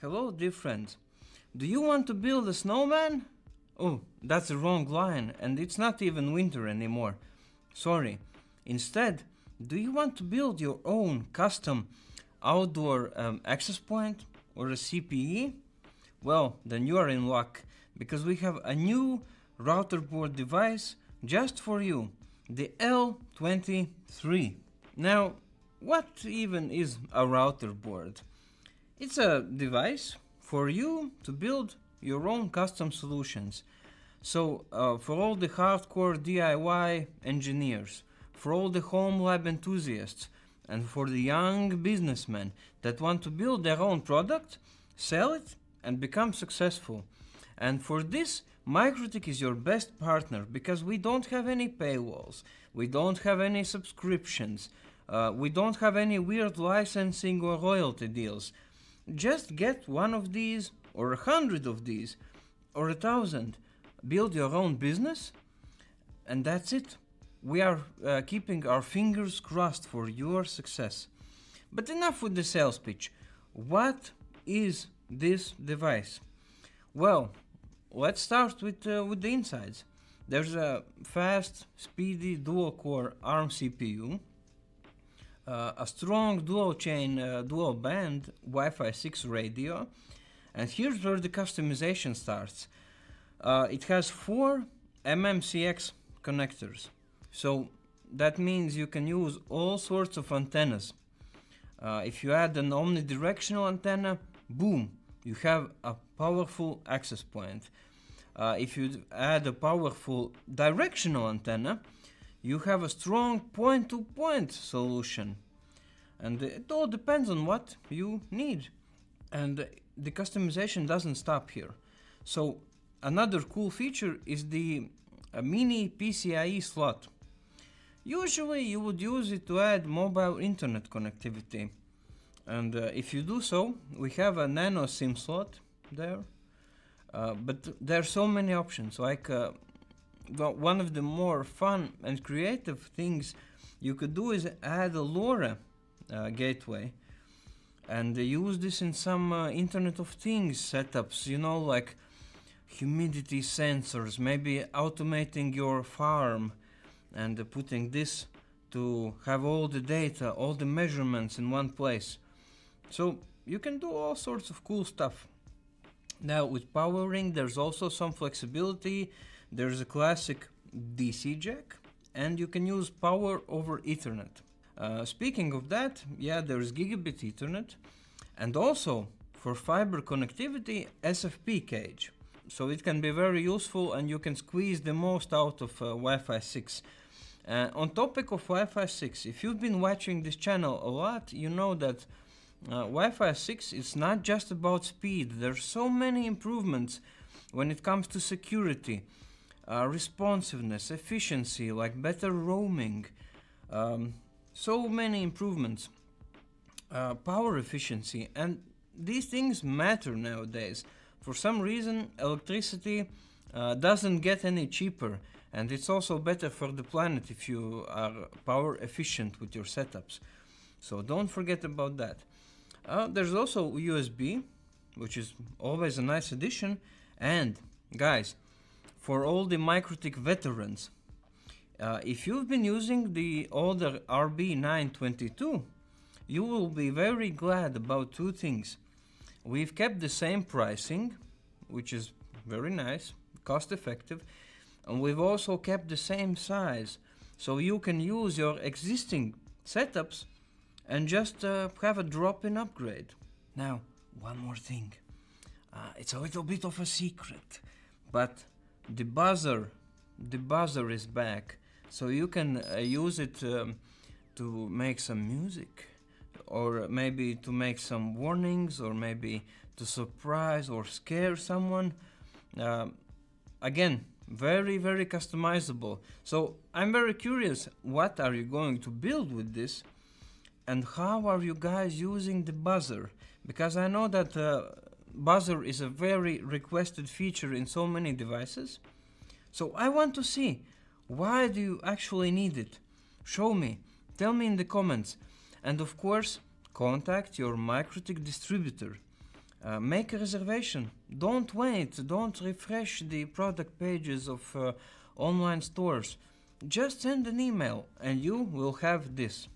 Hello, dear friends. Do you want to build a snowman? Oh, that's the wrong line, and it's not even winter anymore. Sorry. Instead, do you want to build your own custom outdoor access point or a CPE? Well, then you are in luck, because we have a new router board device just for you, the L23. Now, what even is a router board? It's a device for you to build your own custom solutions. So, for all the hardcore DIY engineers, for all the home lab enthusiasts, and for the young businessmen that want to build their own product, sell it, and become successful. And for this, MikroTik is your best partner, because we don't have any paywalls, we don't have any subscriptions, we don't have any weird licensing or royalty deals. Just get one of these, or 100 of these, or 1,000. Build your own business, and that's it. We are keeping our fingers crossed for your success. But enough with the sales pitch. What is this device? Well, let's start with the insides. There's a fast, speedy dual-core ARM CPU, a strong dual-chain, dual-band Wi-Fi 6 radio, and here's where the customization starts. It has 4 MMCX connectors, so that means you can use all sorts of antennas. If you add an omnidirectional antenna, boom, you have a powerful access point. If you add a powerful directional antenna, you have a strong point-to-point solution. And it all depends on what you need. And the customization doesn't stop here. So another cool feature is the mini PCIe slot. Usually you would use it to add mobile internet connectivity. And if you do so, we have a nano SIM slot there. But there are so many options, like one of the more fun and creative things you could do is add a LoRa gateway and use this in some Internet of Things setups, you know, like humidity sensors, maybe automating your farm and putting this to have all the data, all the measurements in one place. So you can do all sorts of cool stuff. Now with powering, there's also some flexibility. There's a classic DC jack, and you can use power over Ethernet. Speaking of that, yeah, there's gigabit Ethernet, and also for fiber connectivity, SFP cage. So it can be very useful, and you can squeeze the most out of Wi-Fi 6. On topic of Wi-Fi 6, if you've been watching this channel a lot, you know that Wi-Fi 6 is not just about speed. There's so many improvements when it comes to security, responsiveness, efficiency, like better roaming, so many improvements, power efficiency, and these things matter nowadays. For some reason, electricity doesn't get any cheaper, and it's also better for the planet if you are power efficient with your setups. So don't forget about that. There's also USB, which is always a nice addition. And guys, for all the MikroTik veterans, if you've been using the older RB922, you will be very glad about two things. We've kept the same pricing, which is very nice, cost effective, and we've also kept the same size, so you can use your existing setups and just have a drop-in upgrade. Now, one more thing. It's a little bit of a secret, but the buzzer is back, so you can use it to make some music, or maybe to make some warnings, or maybe to surprise or scare someone. Again, very, very customizable. So I'm very curious, what are you going to build with this? And how are you guys using the buzzer? Because I know that buzzer is a very requested feature in so many devices. So I want to see, why do you actually need it? Show me, tell me in the comments. And of course, Contact your MikroTik distributor. Make a reservation. Don't wait. Don't refresh the product pages of online stores. Just send an email and you will have this.